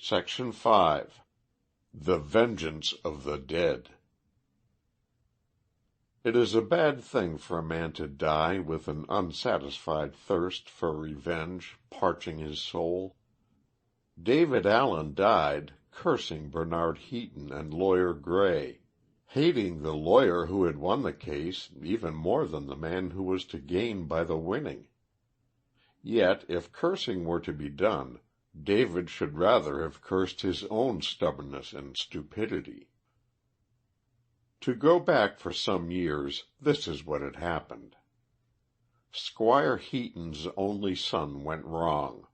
Section 5. The Vengeance of the Dead. It is a bad thing for a man to die with an unsatisfied thirst for revenge parching his soul. David Allen died, cursing Bernard Heaton and Lawyer Gray, hating the lawyer who had won the case even more than the man who was to gain by the winning. Yet, if cursing were to be done, David should rather have cursed his own stubbornness and stupidity. To go back for some years, this is what had happened. Squire Heaton's only son went wrong.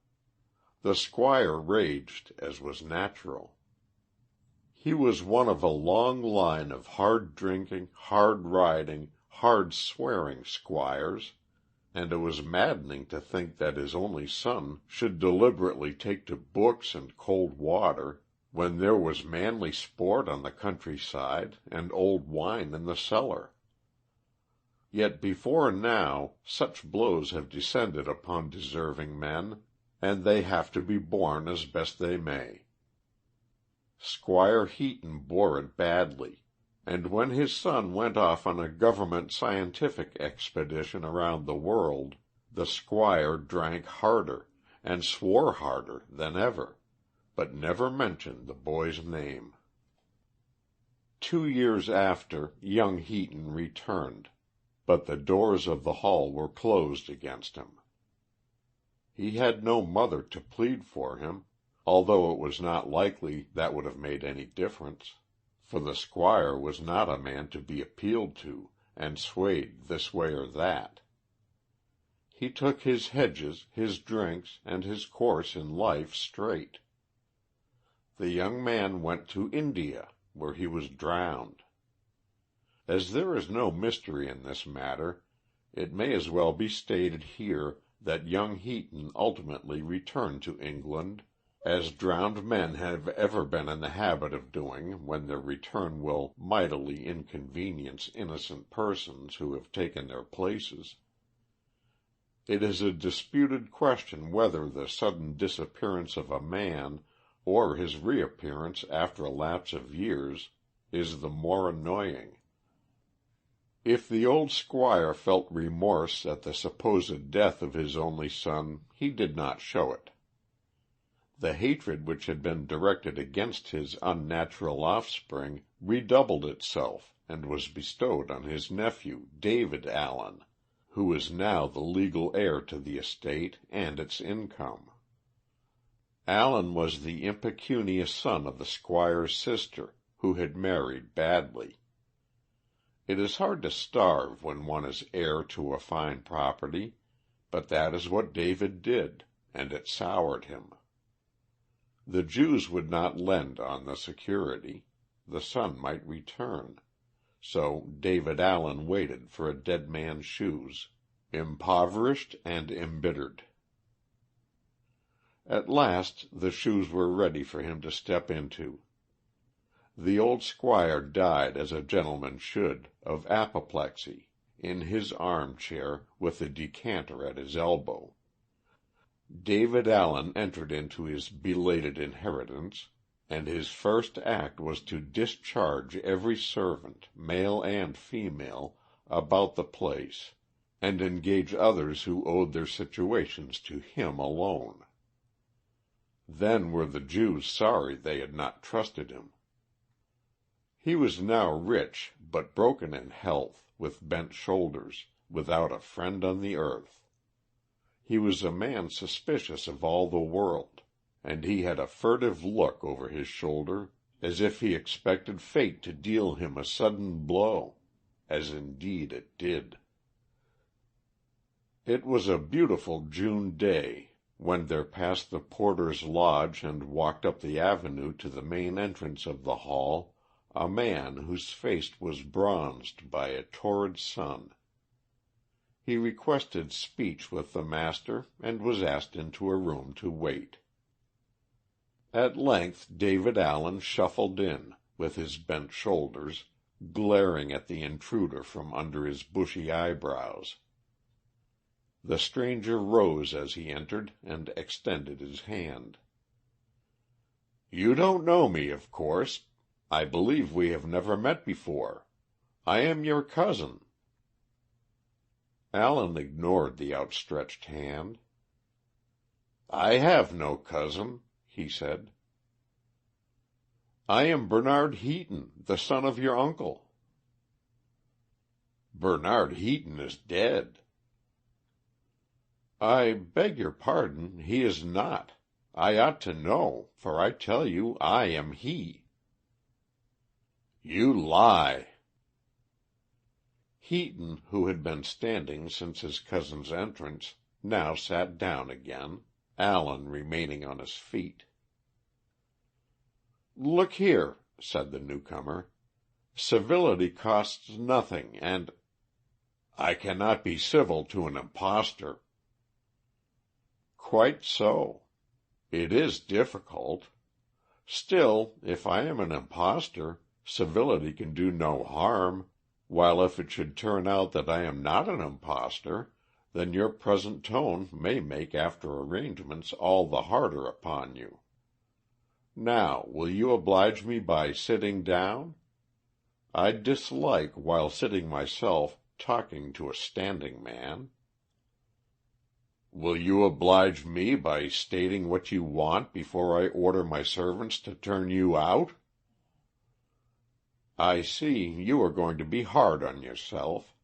The squire raged, as was natural. He was one of a long line of hard-drinking, hard-riding, hard-swearing squires, and it was maddening to think that his only son should deliberately take to books and cold water, when there was manly sport on the countryside and old wine in the cellar. Yet before now such blows have descended upon deserving men, and they have to be borne as best they may. Squire Heaton bore it badly, and when his son went off on a government scientific expedition around the world, the squire drank harder, and swore harder than ever, but never mentioned the boy's name. 2 years after, young Heaton returned, but the doors of the hall were closed against him. He had no mother to plead for him, although it was not likely that would have made any difference, for the squire was not a man to be appealed to and swayed this way or that. He took his hedges, his drinks, and his course in life straight. The young man went to India, where he was drowned. As there is no mystery in this matter, it may as well be stated here that young Heaton ultimately returned to England, as drowned men have ever been in the habit of doing when their return will mightily inconvenience innocent persons who have taken their places. It is a disputed question whether the sudden disappearance of a man or his reappearance after a lapse of years is the more annoying. If the old squire felt remorse at the supposed death of his only son, he did not show it. The hatred which had been directed against his unnatural offspring redoubled itself and was bestowed on his nephew, David Allen, who is now the legal heir to the estate and its income. Allen was the impecunious son of the squire's sister, who had married badly. It is hard to starve when one is heir to a fine property, but that is what David did, and it soured him. The Jews would not lend on the security. The son might return. So David Allen waited for a dead man's shoes, impoverished and embittered. At last the shoes were ready for him to step into. The old squire died as a gentleman should, of apoplexy, in his armchair, with a decanter at his elbow. David Allen entered into his belated inheritance, and his first act was to discharge every servant, male and female, about the place, and engage others who owed their situations to him alone. Then were the Jews sorry they had not trusted him. He was now rich, but broken in health, with bent shoulders, without a friend on the earth. He was a man suspicious of all the world, and he had a furtive look over his shoulder, as if he expected fate to deal him a sudden blow, as indeed it did. It was a beautiful June day, when there passed the porter's lodge and walked up the avenue to the main entrance of the hall a man whose face was bronzed by a torrid sun. He requested speech with the master, and was asked into a room to wait. At length David Allen shuffled in, with his bent shoulders, glaring at the intruder from under his bushy eyebrows. The stranger rose as he entered, and extended his hand. You don't know me, of course. I believe we have never met before. I am your cousin." Alan ignored the outstretched hand. "I have no cousin," he said. "I am Bernard Heaton, the son of your uncle." "Bernard Heaton is dead." "I beg your pardon, he is not. I ought to know, for I tell you I am he." "You lie." Heaton, who had been standing since his cousin's entrance, now sat down again, Alan remaining on his feet. "Look here," said the newcomer. "Civility costs nothing, and—" "I cannot be civil to an impostor." "Quite so. It is difficult. Still, if I am an impostor, civility can do no harm, while if it should turn out that I am not an impostor, then your present tone may make after arrangements all the harder upon you. Now, will you oblige me by sitting down? I dislike, while sitting myself, talking to a standing man." "Will you oblige me by stating what you want before I order my servants to turn you out?" "I see you are going to be hard on yourself.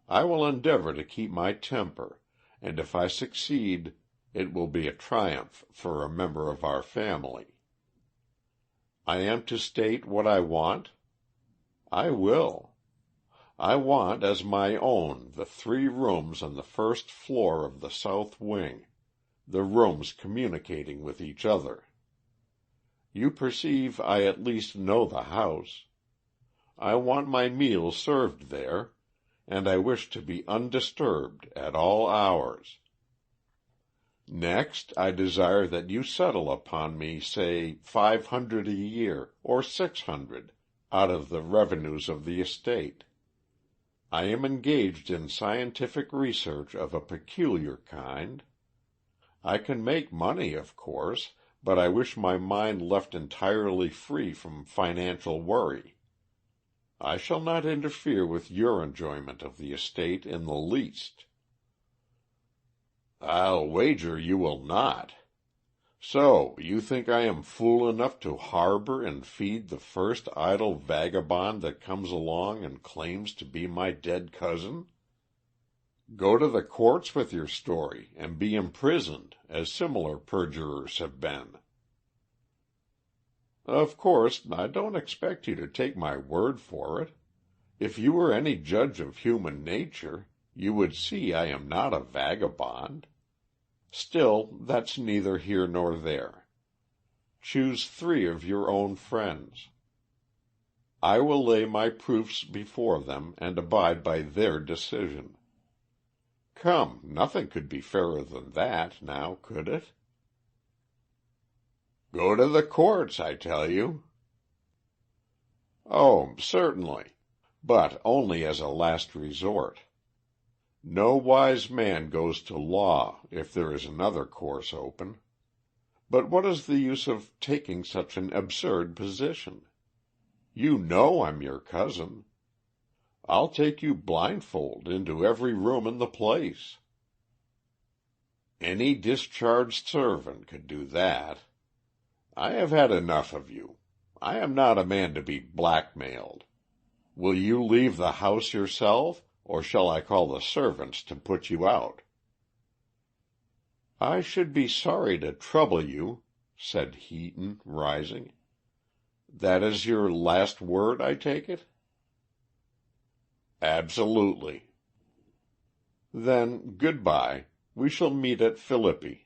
I will endeavor to keep my temper, and if I succeed it will be a triumph for a member of our family. I am to state what I want? I will. I want as my own the 3 rooms on the first floor of the south wing, the rooms communicating with each other. You perceive I at least know the house. I want my meals served there, and I wish to be undisturbed at all hours. Next, I desire that you settle upon me, say, 500 a year, or 600, out of the revenues of the estate. I am engaged in scientific research of a peculiar kind. I can make money, of course, but I wish my mind left entirely free from financial worry. I shall not interfere with your enjoyment of the estate in the least." "I'll wager you will not. So you think I am fool enough to harbor and feed the first idle vagabond that comes along and claims to be my dead cousin? Go to the courts with your story and be imprisoned, as similar perjurers have been." "Of course, I don't expect you to take my word for it. If you were any judge of human nature, you would see I am not a vagabond. Still, that's neither here nor there. Choose 3 of your own friends. I will lay my proofs before them and abide by their decision. Come, nothing could be fairer than that, now could it?" "Go to the courts, I tell you." "Oh, certainly, but only as a last resort. No wise man goes to law if there is another course open. But what is the use of taking such an absurd position? You know I'm your cousin. I'll take you blindfold into every room in the place." "Any discharged servant could do that. I have had enough of you. I am not a man to be blackmailed. Will you leave the house yourself, or shall I call the servants to put you out?" "I should be sorry to trouble you," said Heaton, rising. "That is your last word, I take it?" "Absolutely." "Then good-bye. We shall meet at Philippi."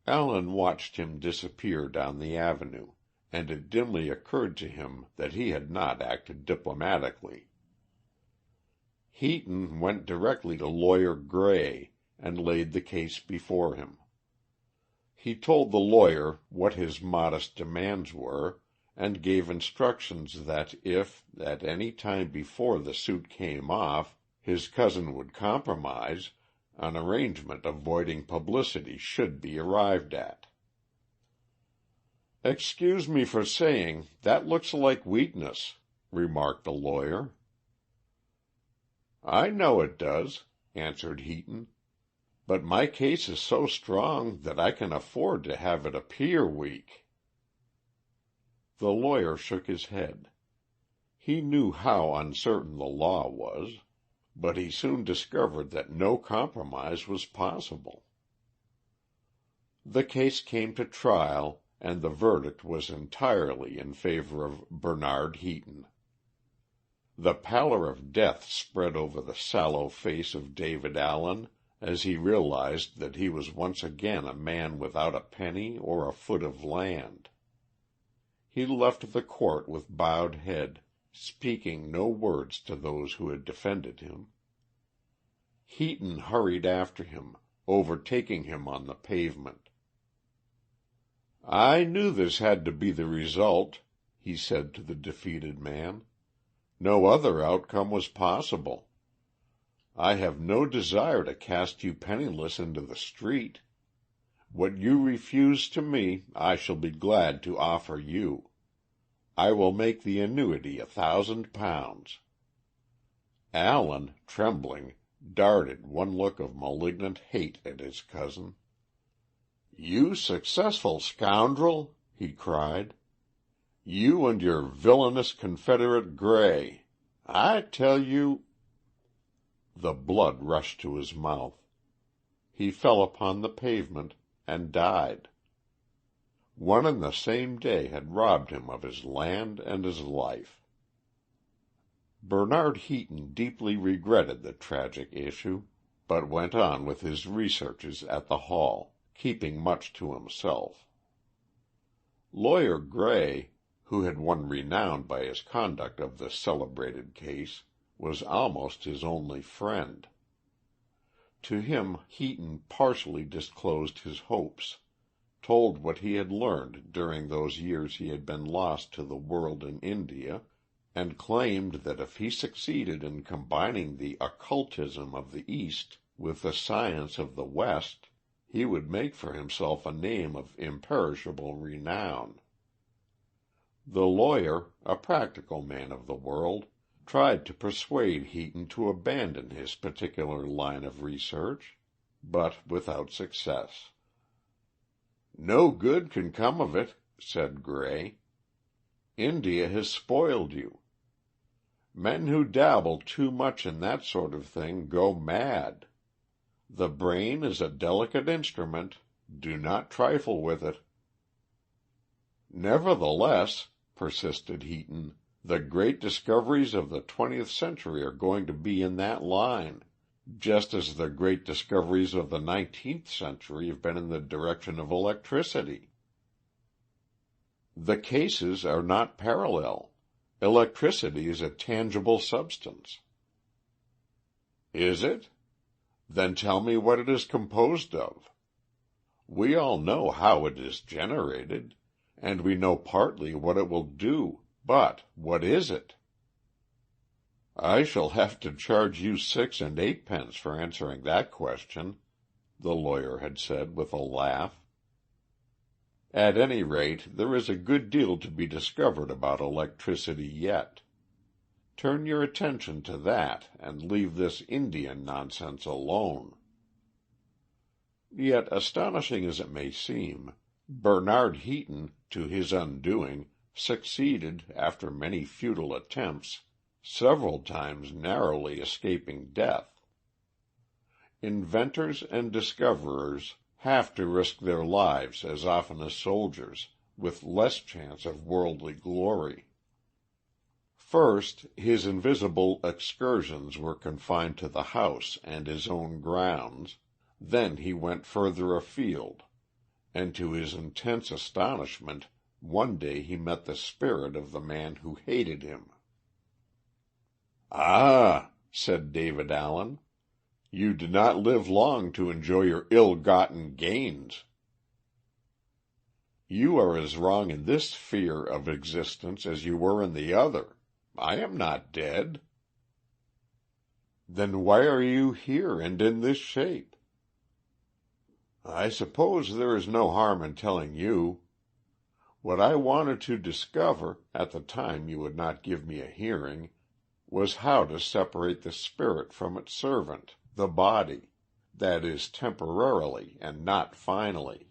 Alan watched him disappear down the avenue, and it dimly occurred to him that he had not acted diplomatically. Heaton went directly to Lawyer Gray and laid the case before him. He told the lawyer what his modest demands were, and gave instructions that if, at any time before the suit came off, his cousin would compromise, an arrangement avoiding publicity should be arrived at. "Excuse me for saying, that looks like weakness," remarked the lawyer. "I know it does," answered Heaton, "but my case is so strong that I can afford to have it appear weak." The lawyer shook his head. He knew how uncertain the law was, but he soon discovered that no compromise was possible. The case came to trial, and the verdict was entirely in favor of Bernard Heaton. The pallor of death spread over the sallow face of David Allen as he realized that he was once again a man without a penny or a foot of land. He left the court with bowed head, speaking no words to those who had defended him. Heaton hurried after him, overtaking him on the pavement. "I knew this had to be the result," he said to the defeated man. "No other outcome was possible. I have no desire to cast you penniless into the street. What you refuse to me, I shall be glad to offer you. I will make the annuity £1,000. Allen, trembling, darted one look of malignant hate at his cousin. "You successful scoundrel!" he cried. "You and your villainous confederate Gray. I tell you—" The blood rushed to his mouth. He fell upon the pavement and died. One and the same day had robbed him of his land and his life. Bernard Heaton deeply regretted the tragic issue, but went on with his researches at the Hall, keeping much to himself. Lawyer Gray, who had won renown by his conduct of the celebrated case, was almost his only friend. To him Heaton partially disclosed his hopes, told what he had learned during those years he had been lost to the world in India, and claimed that if he succeeded in combining the occultism of the East with the science of the West, he would make for himself a name of imperishable renown. The lawyer, a practical man of the world, tried to persuade Heaton to abandon his particular line of research, but without success. "No good can come of it," said Gray. "India has spoiled you. Men who dabble too much in that sort of thing go mad. The brain is a delicate instrument. Do not trifle with it." "Nevertheless," persisted Heaton, "the great discoveries of the 20th century are going to be in that line, just as the great discoveries of the 19th century have been in the direction of electricity." "The cases are not parallel. Electricity is a tangible substance." "Is it? Then tell me what it is composed of. We all know how it is generated, and we know partly what it will do, but what is it?" "I shall have to charge you 6 and 8 pence for answering that question," the lawyer had said with a laugh. "At any rate, there is a good deal to be discovered about electricity yet. Turn your attention to that and leave this Indian nonsense alone." Yet, astonishing as it may seem, Bernard Heaton, to his undoing, succeeded, after many futile attempts, several times narrowly escaping death. Inventors and discoverers have to risk their lives as often as soldiers, with less chance of worldly glory. First, his invisible excursions were confined to the house and his own grounds, then he went further afield, and to his intense astonishment one day he met the spirit of the man who hated him. "Ah," said David Allen, "you did not live long to enjoy your ill-gotten gains." "You are as wrong in this sphere of existence as you were in the other. I am not dead." "Then why are you here and in this shape?" "I suppose there is no harm in telling you. What I wanted to discover, at the time you would not give me a hearing, was how to separate the spirit from its servant, the body, that is temporarily and not finally.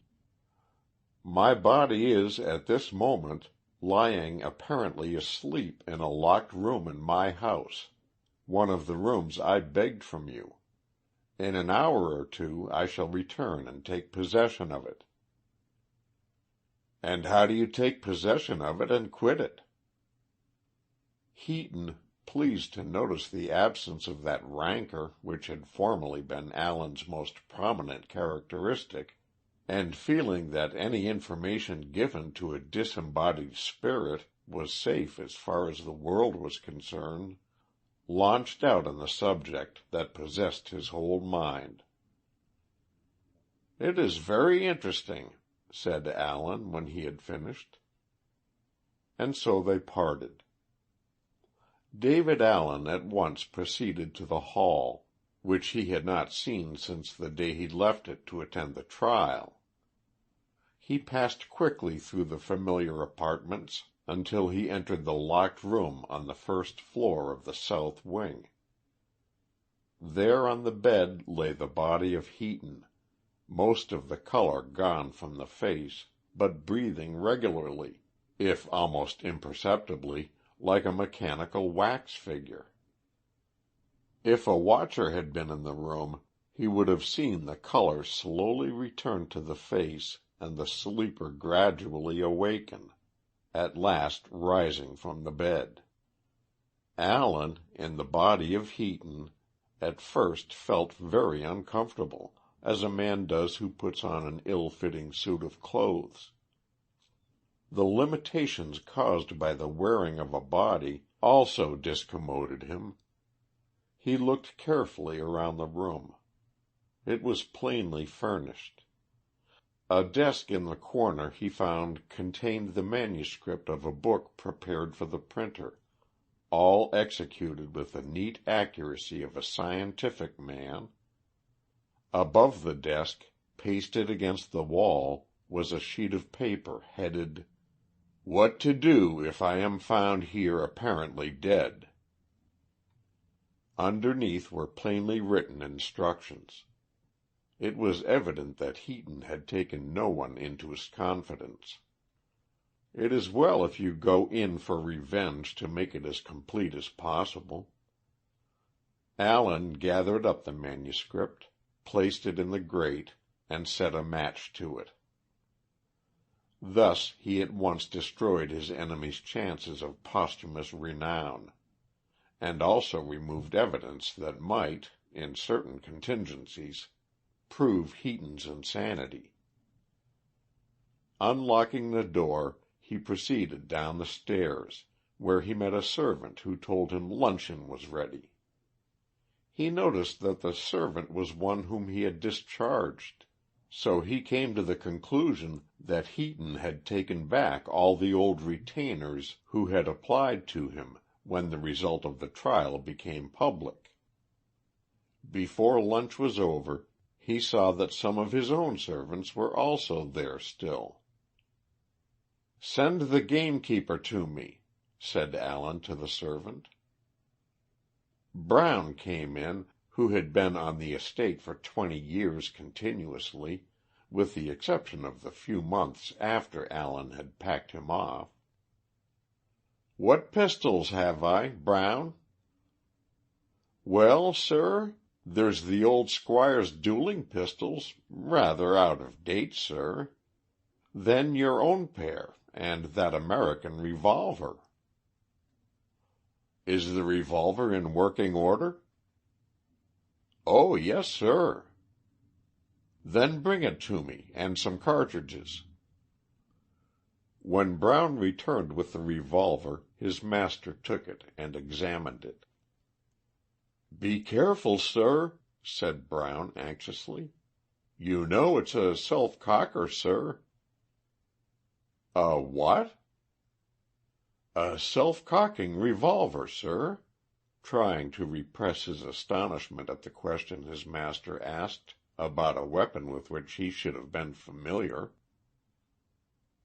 My body is, at this moment, lying apparently asleep in a locked room in my house, one of the rooms I begged from you. In an hour or two I shall return and take possession of it." "And how do you take possession of it and quit it?" Heaton, pleased to notice the absence of that rancor which had formerly been Allen's most prominent characteristic, and feeling that any information given to a disembodied spirit was safe as far as the world was concerned, launched out on the subject that possessed his whole mind. "It is very interesting," said Allen when he had finished. And so they parted. David Allen at once proceeded to the hall, which he had not seen since the day he left it to attend the trial. He passed quickly through the familiar apartments until he entered the locked room on the first floor of the south wing. There on the bed lay the body of Heaton, most of the color gone from the face, but breathing regularly, if almost imperceptibly, like a mechanical wax figure. If a watcher had been in the room, he would have seen the color slowly return to the face and the sleeper gradually awaken, at last rising from the bed. Allen, in the body of Heaton, at first felt very uncomfortable, as a man does who puts on an ill-fitting suit of clothes. The limitations caused by the wearing of a body also discommoded him. He looked carefully around the room. It was plainly furnished. A desk in the corner he found contained the manuscript of a book prepared for the printer, all executed with the neat accuracy of a scientific man. Above the desk, pasted against the wall, was a sheet of paper headed, "What to do if I am found here apparently dead." Underneath were plainly written instructions. It was evident that Heaton had taken no one into his confidence. It is well if you go in for revenge to make it as complete as possible. Allen gathered up the manuscript, placed it in the grate, and set a match to it. Thus he at once destroyed his enemy's chances of posthumous renown, and also removed evidence that might, in certain contingencies, prove Heaton's insanity. Unlocking the door, he proceeded down the stairs, where he met a servant who told him luncheon was ready. He noticed that the servant was one whom he had discharged, so he came to the conclusion that Heaton had taken back all the old retainers who had applied to him when the result of the trial became public. Before lunch was over, he saw that some of his own servants were also there still. "Send the gamekeeper to me," said Allen to the servant. Brown came in, who had been on the estate for 20 years continuously, with the exception of the few months after Allen had packed him off. "What pistols have I, Brown?" "Well, sir, there's the old squire's dueling pistols, rather out of date, sir. Then your own pair, and that American revolver." "Is the revolver in working order?" "Oh, yes, sir." "Then bring it to me, and some cartridges." When Brown returned with the revolver, his master took it and examined it. "Be careful, sir," said Brown anxiously. "You know it's a self-cocker, sir." "A what?" "A self-cocking revolver, sir," trying to repress his astonishment at the question his master asked about a weapon with which he should have been familiar.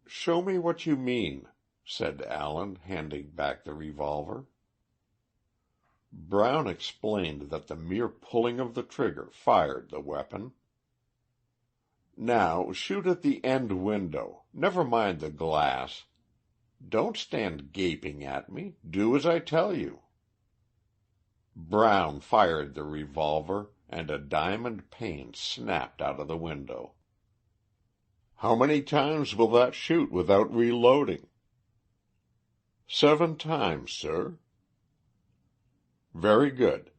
"Show me what you mean," said Allen, handing back the revolver. Brown explained that the mere pulling of the trigger fired the weapon. "Now shoot at the end window. Never mind the glass. Don't stand gaping at me. Do as I tell you." Brown fired the revolver, and a diamond pane snapped out of the window. "How many times will that shoot without reloading?" "7 times, sir." "Very good.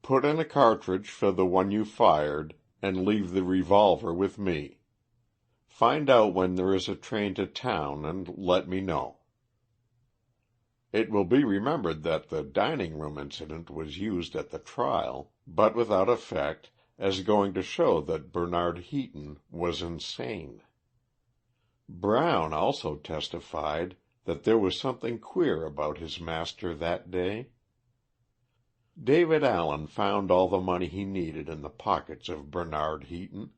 Put in a cartridge for the one you fired, and leave the revolver with me. Find out when there is a train to town and let me know." It will be remembered that the dining room incident was used at the trial, but without effect, as going to show that Bernard Heaton was insane. Brown also testified that there was something queer about his master that day. David Allen found all the money he needed in the pockets of Bernard Heaton.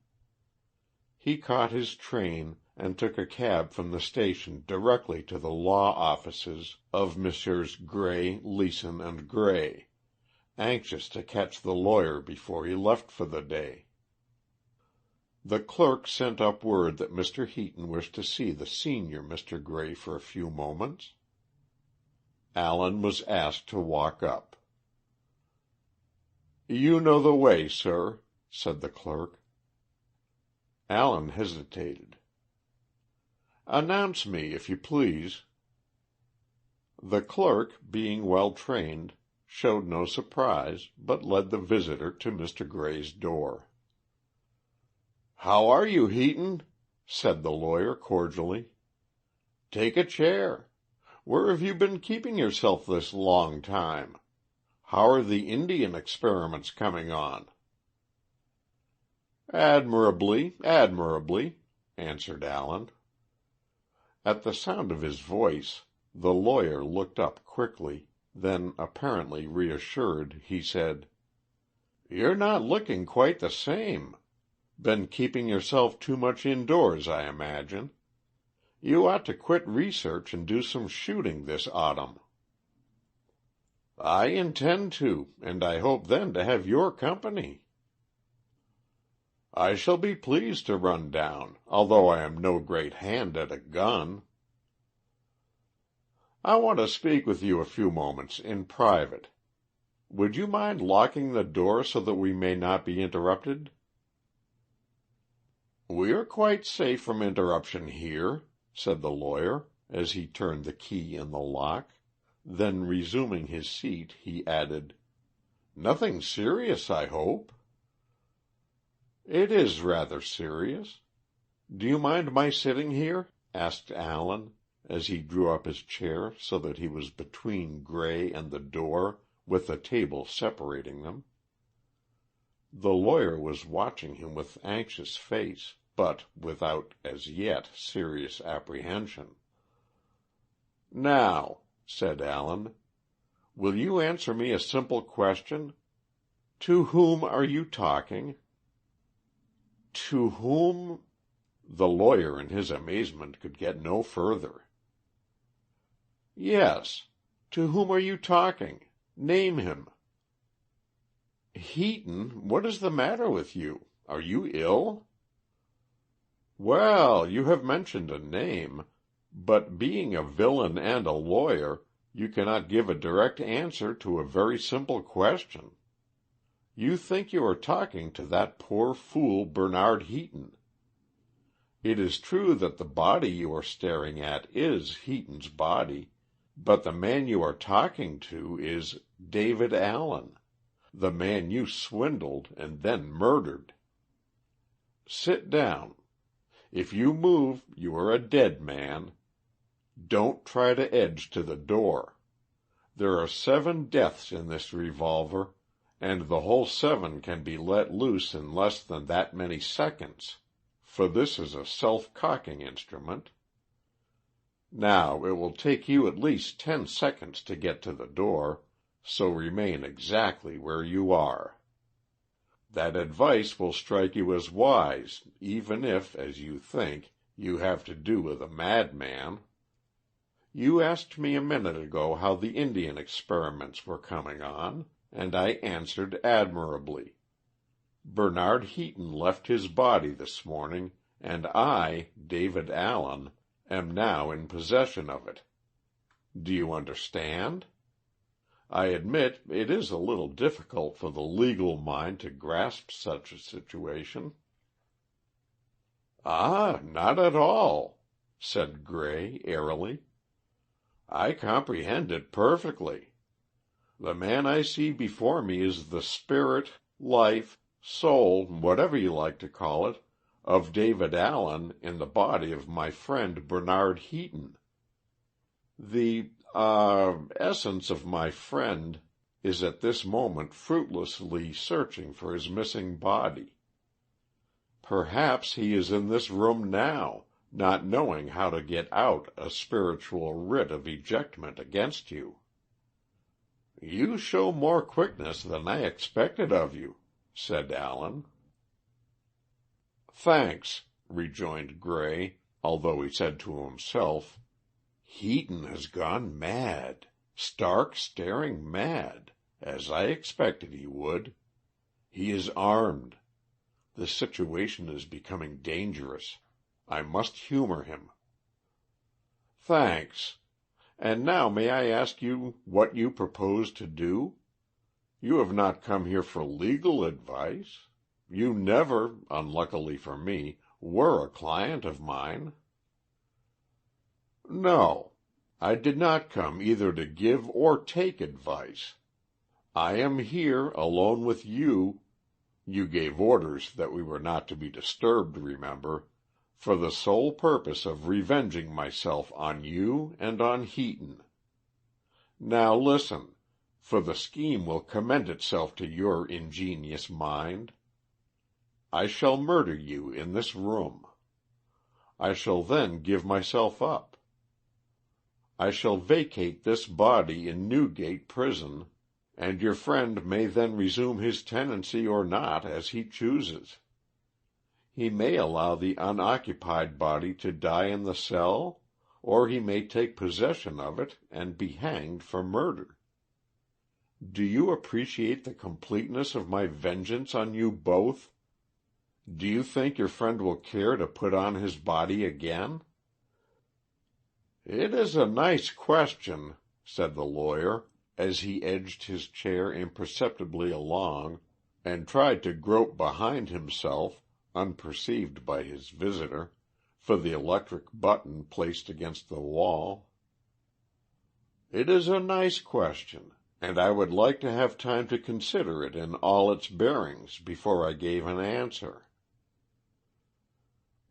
He caught his train and took a cab from the station directly to the law offices of Messrs. Gray, Leeson and Gray, anxious to catch the lawyer before he left for the day. The clerk sent up word that Mr. Heaton wished to see the senior Mr. Gray for a few moments. Allen was asked to walk up. "You know the way, sir," said the clerk. Allen hesitated. "Announce me, if you please." The clerk, being well trained, showed no surprise, but led the visitor to Mr. Gray's door. "How are you, Heaton?" said the lawyer cordially. "Take a chair. Where have you been keeping yourself this long time? How are the Indian experiments coming on?" "Admirably, admirably," answered Allen. At the sound of his voice, the lawyer looked up quickly, then, apparently reassured, he said, "You're not looking quite the same. Been keeping yourself too much indoors, I imagine. You ought to quit research and do some shooting this autumn." "I intend to, and I hope then to have your company." "I shall be pleased to run down, although I am no great hand at a gun." "I want to speak with you a few moments in private. Would you mind locking the door so that we may not be interrupted?" "We are quite safe from interruption here," said the lawyer, as he turned the key in the lock. Then, resuming his seat, he added, "Nothing serious, I hope?" "It is rather serious. Do you mind my sitting here?" asked Allen, as he drew up his chair so that he was between Gray and the door, with a table separating them. The lawyer was watching him with anxious face, but without, as yet, serious apprehension. "Now," said Allen, "will you answer me a simple question? To whom are you talking?" "To whom?" The lawyer in his amazement could get no further. "Yes. To whom are you talking? Name him." "Heaton, what is the matter with you? Are you ill?" "Well, you have mentioned a name, but being a villain and a lawyer, you cannot give a direct answer to a very simple question. You think you are talking to that poor fool Bernard Heaton. It is true that the body you are staring at is Heaton's body, but the man you are talking to is David Allen, the man you swindled and then murdered. Sit down. If you move, you are a dead man. Don't try to edge to the door. There are 7 deaths in this revolver, and the whole 7 can be let loose in less than that many seconds, for this is a self-cocking instrument. Now, it will take you at least 10 seconds to get to the door, so remain exactly where you are. That advice will strike you as wise, even if, as you think, You have to do with a madman. You asked me a minute ago how the Indian experiments were coming on, and I answered admirably. Bernard Heaton left his body this morning, and I, David Allen, am now in possession of it. Do you understand? I admit it is a little difficult for the legal mind to grasp such a situation." "Ah, not at all," said Gray, airily. "I comprehend it perfectly. The man I see before me is the spirit, life, soul, whatever you like to call it, of David Allen in the body of my friend Bernard Heaton. The essence of my friend is at this moment fruitlessly searching for his missing body. Perhaps he is in this room now, not knowing how to get out a spiritual writ of ejectment against you." "You show more quickness than I expected of you," said Allen. "Thanks," rejoined Gray, although he said to himself, "Heaton has gone mad, stark, staring mad, as I expected he would. He is armed. The situation is becoming dangerous. I must humor him." "Thanks. And now may I ask you what you propose to do? You have not come here for legal advice. You never, unluckily for me, were a client of mine." "No. I did not come either to give or take advice. I am here, alone with you. You gave orders that we were not to be disturbed, remember, for the sole purpose of revenging myself on you and on Heaton. Now listen, for the scheme will commend itself to your ingenious mind. I shall murder you in this room. I shall then give myself up. I shall vacate this body in Newgate Prison, and your friend may then resume his tenancy or not as he chooses. He may allow the unoccupied body to die in the cell, or he may take possession of it and be hanged for murder. Do you appreciate the completeness of my vengeance on you both? Do you think your friend will care to put on his body again?" "It is a nice question," said the lawyer, as he edged his chair imperceptibly along, and tried to grope behind himself, unperceived by his visitor, for the electric button placed against the wall. "It is a nice question, and I would like to have time to consider it in all its bearings before I gave an answer."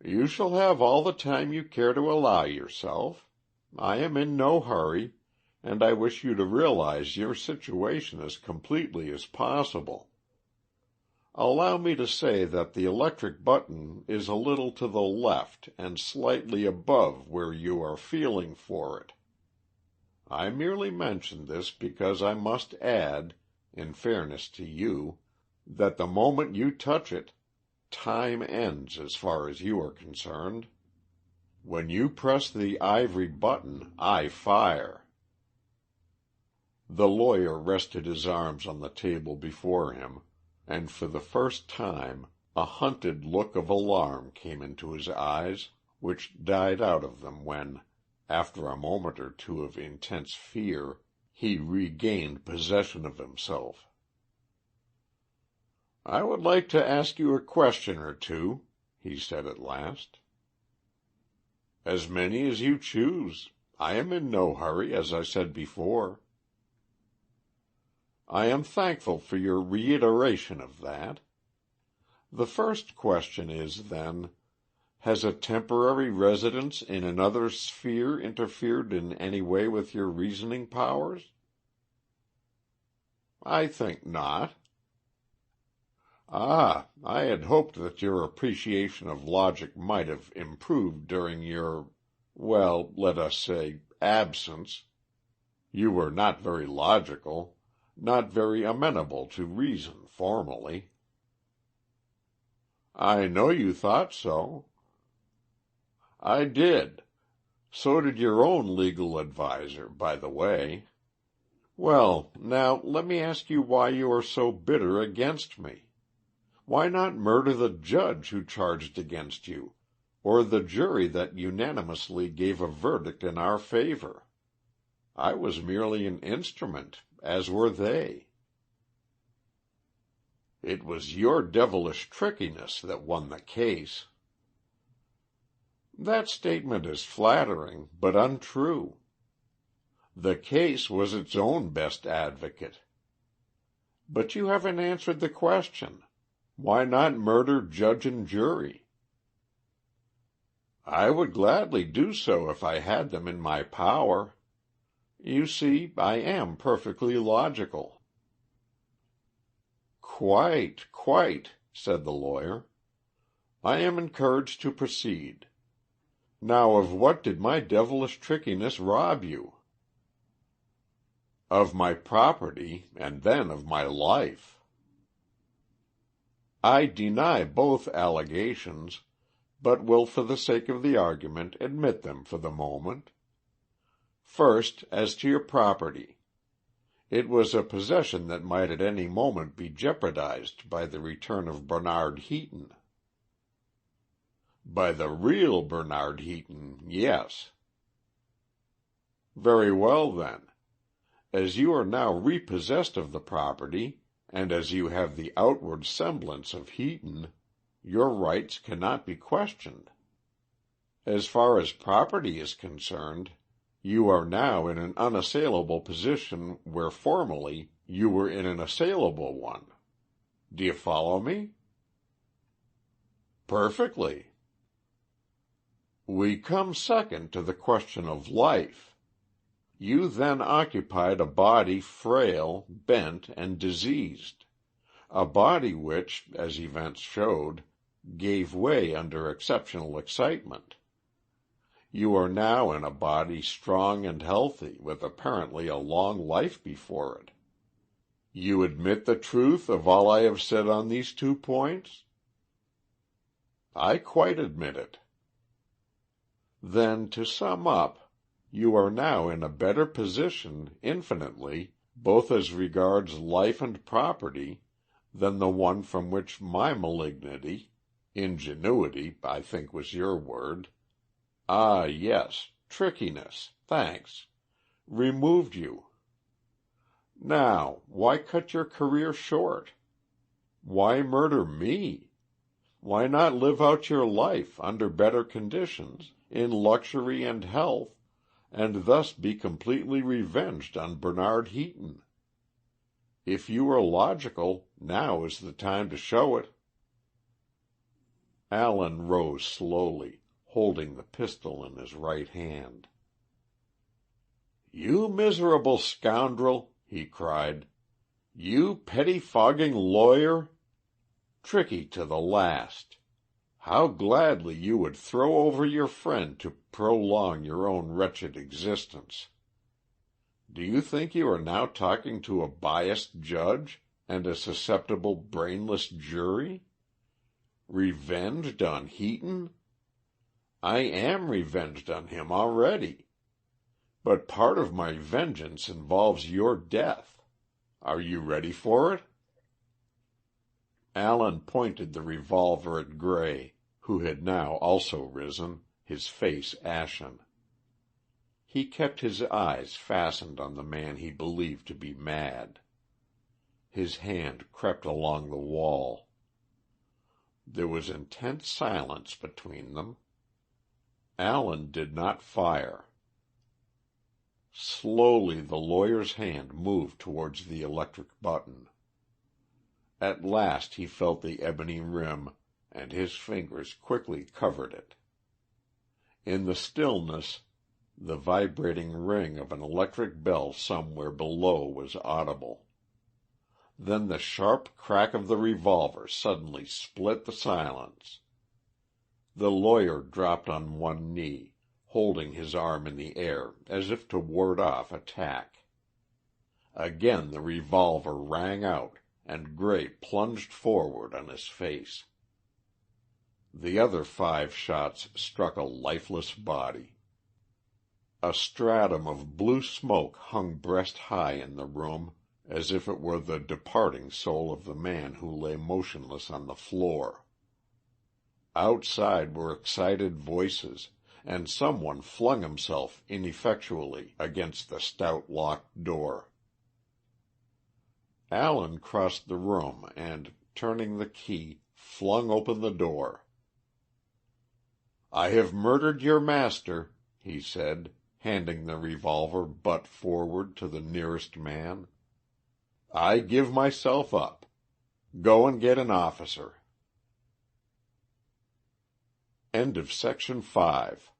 "You shall have all the time you care to allow yourself. I am in no hurry, and I wish you to realize your situation as completely as possible. Allow me to say that the electric button is a little to the left and slightly above where you are feeling for it. I merely mention this because I must add, in fairness to you, that the moment you touch it, time ends as far as you are concerned. When you press the ivory button, I fire." The lawyer rested his arms on the table before him, and for the first time a hunted look of alarm came into his eyes, which died out of them when, after a moment or two of intense fear, he regained possession of himself. "I would like to ask you a question or two," he said at last. "As many as you choose. I am in no hurry, as I said before." "I am thankful for your reiteration of that. The first question is, then, has a temporary residence in another sphere interfered in any way with your reasoning powers?" "I think not." "Ah, I had hoped that your appreciation of logic might have improved during your, well, let us say, absence. You were not very logical, not very amenable to reason formerly." "I know you thought so." I did. So did your own legal adviser, by the way. Well, now let me ask you why you are so bitter against me. Why not murder the judge who charged against you, or the jury that unanimously gave a verdict in our favor? I was merely an instrument, as were they. It was your devilish trickiness that won the case. That statement is flattering, but untrue. The case was its own best advocate. But you haven't answered the question. Why not murder judge and jury? I would gladly do so if I had them in my power. You see, I am perfectly logical. Quite, said the lawyer. I am encouraged to proceed. Now, of what did my devilish trickiness rob you? Of my property, and then of my life. I deny both allegations, but will for the sake of the argument admit them for the moment. First, as to your property. It was a possession that might at any moment be jeopardized by the return of Bernard Heaton. By the real Bernard Heaton, yes. Very well, then. As you are now repossessed of the property, and as you have the outward semblance of Heaton, your rights cannot be questioned. As far as property is concerned, you are now in an unassailable position where formerly you were in an assailable one. Do you follow me? Perfectly. We come second to the question of life. You then occupied a body frail, bent, and diseased, a body which, as events showed, gave way under exceptional excitement. You are now in a body strong and healthy, with apparently a long life before it. You admit the truth of all I have said on these 2 points? I quite admit it. Then, to sum up, you are now in a better position, infinitely, both as regards life and property, than the one from which my malignity, ingenuity, I think was your word, yes, trickiness, thanks, removed you. Now, why cut your career short? Why murder me? Why not live out your life, under better conditions, in luxury and health, and thus be completely revenged on Bernard Heaton? If you are logical, now is the time to show it. Allen rose slowly, holding the pistol in his right hand. "You miserable scoundrel!" he cried. "You pettifogging lawyer! Tricky to the last! How gladly you would throw over your friend to prolong your own wretched existence! Do you think you are now talking to a biased judge and a susceptible, brainless jury? Revenged on Heaton? I am revenged on him already. But part of my vengeance involves your death. Are you ready for it?" Allen pointed the revolver at Gray, who had now also risen, his face ashen. He kept his eyes fastened on the man he believed to be mad. His hand crept along the wall. There was intense silence between them. Allen did not fire. Slowly the lawyer's hand moved towards the electric button. At last he felt the ebony rim, and his fingers quickly covered it. In the stillness, the vibrating ring of an electric bell somewhere below was audible. Then the sharp crack of the revolver suddenly split the silence. The lawyer dropped on one knee, holding his arm in the air as if to ward off attack. Again the revolver rang out, and Gray plunged forward on his face. The other 5 shots struck a lifeless body. A stratum of blue smoke hung breast high in the room, as if it were the departing soul of the man who lay motionless on the floor. Outside were excited voices, and someone flung himself ineffectually against the stout locked door. Allen crossed the room and, turning the key, flung open the door. "I have murdered your master," he said, handing the revolver butt forward to the nearest man. "I give myself up. Go and get an officer." End of Section 5